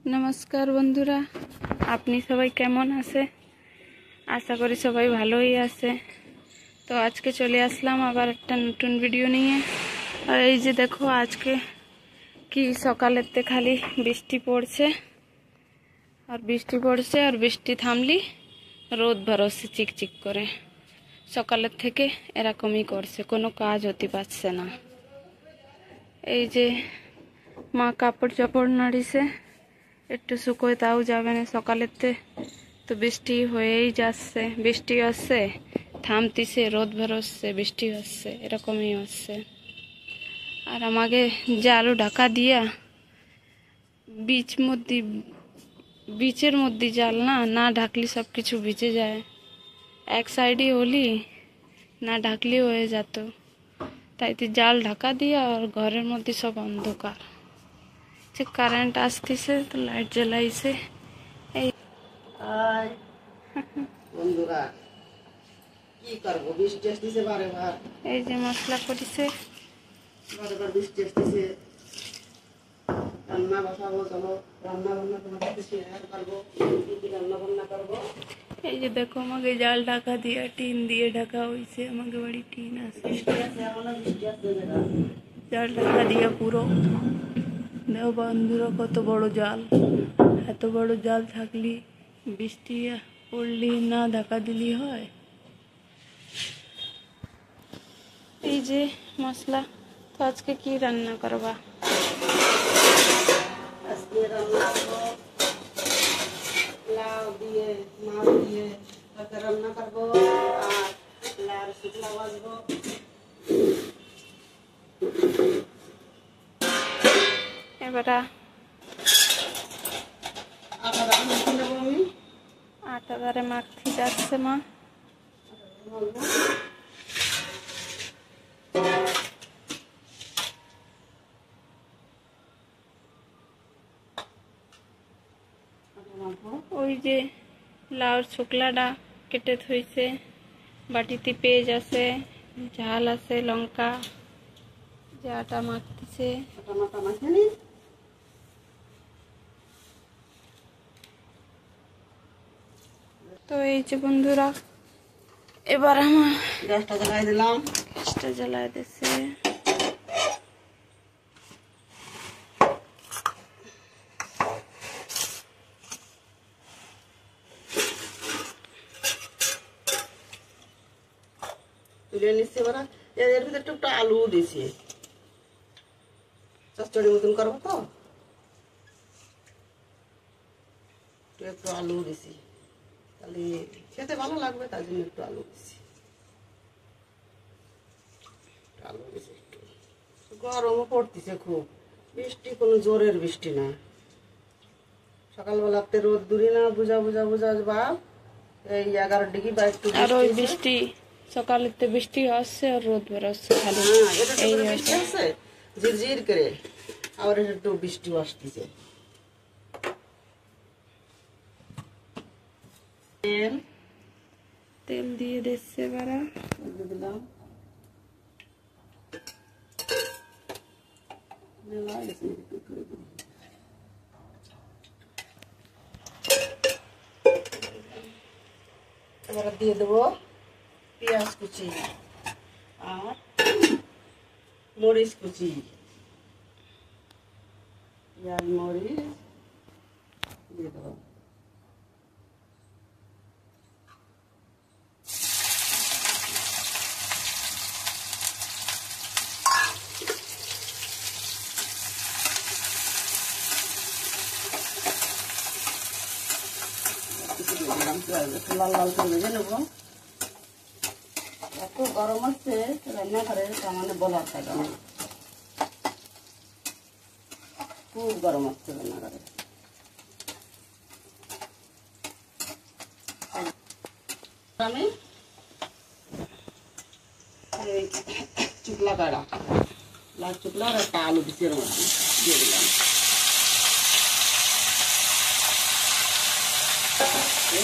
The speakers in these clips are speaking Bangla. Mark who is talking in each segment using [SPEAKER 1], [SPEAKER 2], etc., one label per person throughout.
[SPEAKER 1] নমস্কার বন্ধুরা, আপনি সবাই কেমন আছে? আশা করি সবাই ভালোই আছে। তো আজকে চলে আসলাম আবার একটা নতুন ভিডিও নিয়ে। আর এই যে দেখো, আজকে কি সকালেতে খালি বৃষ্টি পড়ছে আর বৃষ্টি থামলি রোদ ভরসে চিকচিক করে। সকালের থেকে এরকমই করছে, কোনো কাজ হতে পারছে না। এই যে মা কাপড় চাপড় নাড়িছে, একটু শুকোয় তাও যাবে না সকালেতে। তো বৃষ্টি হয়েই যাচ্ছে, বৃষ্টি আসছে থামতিছে, রোদ বেরোচ্ছে, বৃষ্টি হচ্ছে, এরকমই হচ্ছে। আর আমাকে জালু ঢাকা দিয়া বিচের মধ্যে জাল না ঢাকলি সব কিছু ভিজে যায়। এক সাইডে হলি না ঢাকলি হয়ে যেত, তাই জাল ঢাকা দিয়া আর ঘরের মধ্যে সব অন্ধকার। যে কারেন্ট আসতেছে তো লাইট জ্বালাইছে। এই
[SPEAKER 2] বন্ধুরা কি করবো, বৃষ্টি আসতেছে বারেবার।
[SPEAKER 1] এই যে মশলা করিছে,
[SPEAKER 2] বারেবার বৃষ্টি আসতেছে। রান্না বসাবো, চলো রান্না বান্না তোমার সাথে শেয়ার করবো, কি রান্না বান্না করবো।
[SPEAKER 1] এই যে দেখো আমাকে জাল ঢাকা দিয়া টিন দিয়ে ঢাকা হয়েছে। আমাকে বাড়ি টিন আছে,
[SPEAKER 2] বৃষ্টি আছে, এমন বৃষ্টি আসছে যেটা
[SPEAKER 1] জাল ঢাকা দিয়া পুরো। দেখো বন্ধুরা, কত বড় জাল। এত বড় জাল থাকলি বৃষ্টি পড়লি না ঢাকা দিলি হয়। এই যে মশলা। তো আজকে কি রান্না করবা?
[SPEAKER 2] আজকে রান্না করবো লাউ দিয়ে, মাছ দিয়ে তাতে রান্না করবো। আর লাউ শুকনো ভাজবো।
[SPEAKER 1] এবার আটা দ্বারে মাখতে যাচ্ছে মা। ওই যে লাউর শুকলাটা কেটে থইছে, বাটিতে পেঁয়াজ আছে, ঝাল আছে, লঙ্কা, যে আটা মাখতেছে। তো এই যে বন্ধুরা, এবার আমার
[SPEAKER 2] গ্যাসটা জ্বালাই দিলাম।
[SPEAKER 1] গ্যাসটা জ্বালাই দিচ্ছে।
[SPEAKER 2] তুলে নিচ্ছে এবার। এর ভিতরে একটু আলু দিছি, চচ্চড়ি মতন করবো তো, একটু আলু দিছি, তাহলে খেতে ভালো লাগবে, তার জন্য একটু আলু দিছি। একটু গরমও পড়তেছে খুব, বৃষ্টি কোনো জোরের বৃষ্টি না। সকালবেলাতে রোদ দূরি না, বুঝা ভাব। এই 11 ডিগ্রি বা একটু
[SPEAKER 1] আর ওই বৃষ্টি সকালেতে বৃষ্টি আসছে আর রোদ বেরোচ্ছে খালি। এই
[SPEAKER 2] বৃষ্টি আছে ঝিরঝির করে, আবার একটু বৃষ্টিও আসতেছে।
[SPEAKER 1] তেল দিয়ে দিচ্ছে বারা,
[SPEAKER 2] দিলাম। এবার দিয়ে দেবো পেঁয়াজ কুচি আর মরিচ কুচি। পেঁয়াজ মরিচ দিয়ে দেবো। লাল লাল করে ভেজে নেবো। এত গরম হচ্ছে রান্নাঘরে, মানে বলার থাকে না, খুব গরম হচ্ছে রান্নাঘরে। আমি চুকলা কাড়া, লাল চুকলা আর একটা আলু দিচ্ছি, এর মধ্যে দিয়ে দিলাম।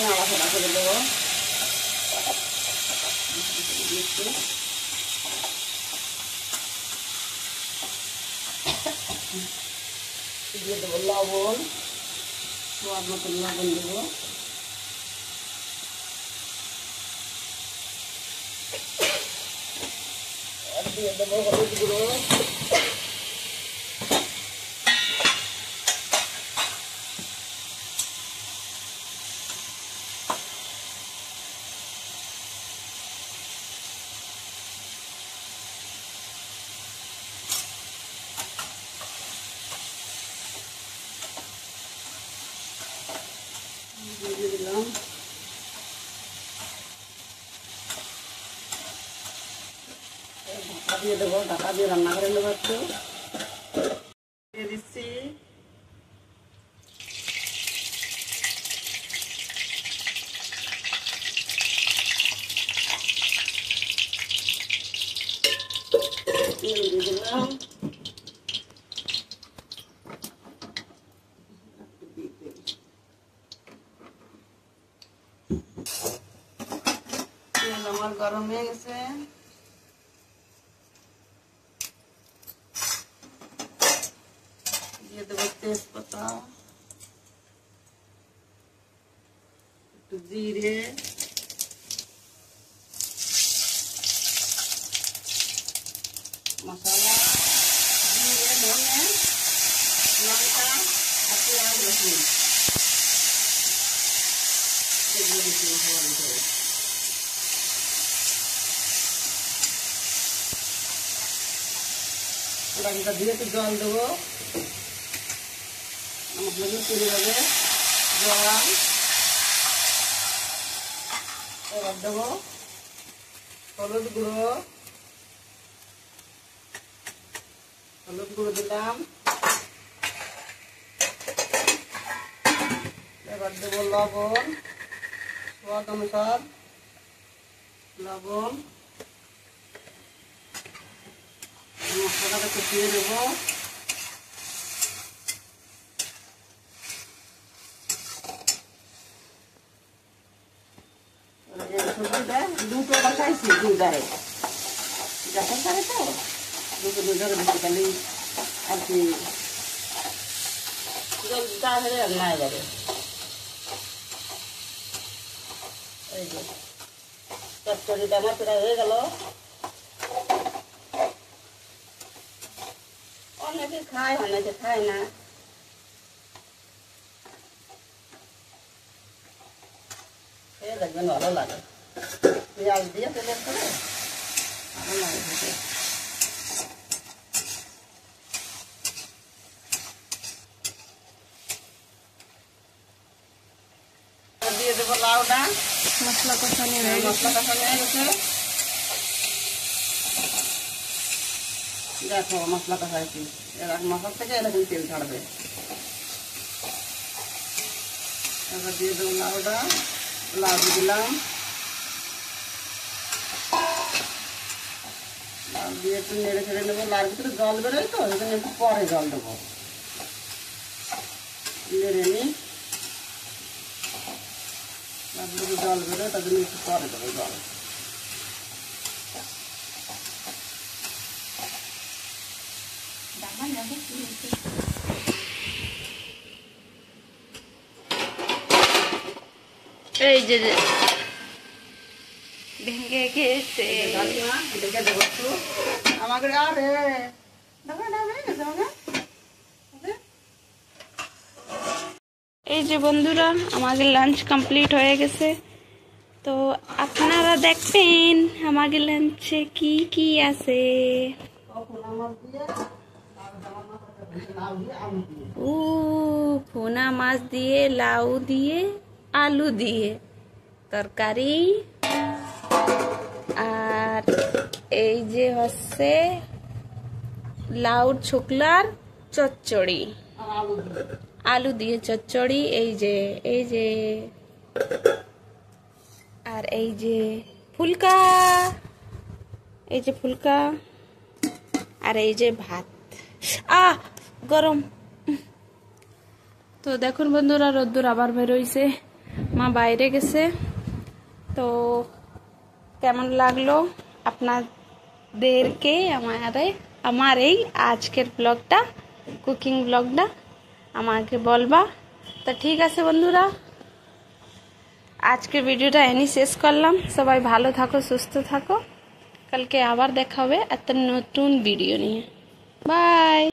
[SPEAKER 2] নাড়াচাড়া করে দেবো। দিয়ে দেবো লবণ, স্বাদ মতো লবণ দেবো। আর দিয়ে দেবো হলুদ গুঁড়ো। দিয়ে দিলাম ঢাকা দিয়ে দেবো, ঢাকা দিয়ে রান্না করে নেবো একটু। দিয়ে দিচ্ছি তেল, দিয়ে দিলাম তেল আমার গরম হয়ে গেছে। দিয়ে দেবো তেজপাতা, একটু জিরে, মশলা, জিরে, ধনে, লঙ্কা আর পেঁয়াজ রসুন এগুলো বেশি মশলা দিতে হবে। ওটা দিয়ে একটু জল দেবো, মশলাগুলো তুলে যাবে। জল এবার দেবো হলুদ গুঁড়ো, হলুদ গুঁড়ো দিলাম। এবার দেবো লবণ, স্বাদ অনুসার লবণ। মশলাটাকে কষিয়ে দেবো। সবজিটা দুটো বসাইছি দুধারে, যখন থাকে তো দুধারে বেশিকালি আর কি তাড়াতাড়ি রান্না হয়ে যাবে। এই যে চচ্চড়িটা আমার প্রায় হয়ে গেল। অনেকে খায়, অনেকে খায় না। খেয়ে দেখবেন ভালো লাগে, পেঁয়াজ দিয়ে তেলের করে ভালো লাগে খেতে। দিয়ে দেবো লাউটা।
[SPEAKER 1] মশলা কষানো হয়ে গেছে।
[SPEAKER 2] মশলা কষানো হয়ে গেছে, দেখো মশলা কষাইছি। এবার মশলা থেকে এরকম তেল ছাড়বে। এবার দিয়ে দেবো লাউটা, লাউ দিয়ে দিলাম। লাউ দিয়ে একটু নেড়ে ছেড়ে নেবো। লাউর ভিতরে জল বেরোয় তো, ওই জন্য একটু পরে জল দেবো। নেড়ে নিই, লাউর ভিতরে জল বেরোয় তার জন্য একটু পরে দেবো জল।
[SPEAKER 1] এই যে ভেঙে গেছে।
[SPEAKER 2] দেখে দেবো একটু আমাকে। আরে দেখো এটা হয়ে গেছে আমাকে।
[SPEAKER 1] এই যে বন্ধুরা, আমাদের লাঞ্চ কমপ্লিট হয়ে গেছে। তো আপনারা দেখবেন আমাদের লাঞ্চে কি কি আছে। ও পোনা মাছ দিয়ে, লাউ দিয়ে, আলু দিয়ে তরকারি। আর এই যে হচ্ছে লাউর ছোকলার চচ্চড়ি, আলু দিয়ে চচ্চড়ি। এই যে আর এই যে ফুলকা, এই যে ফুলকা, আর এই যে ভাত। গরম। তো দেখুন বন্ধুরা, রোদ্দুর আবার বেরোইছে, মা বাইরে গেছে। তো কেমন লাগলো আপনাদেরকে আমার এই আজকের ব্লগটা, কুকিং ব্লগটা আমাকে বলবা। তো তো ঠিক আছে বন্ধুরা, আজকে ভিডিওটা এনেই শেষ করলাম। সবাই ভালো থাকো, সুস্থ থাকো। কালকে আবার দেখা হবে একটা নতুন ভিডিও নিয়ে। বাই।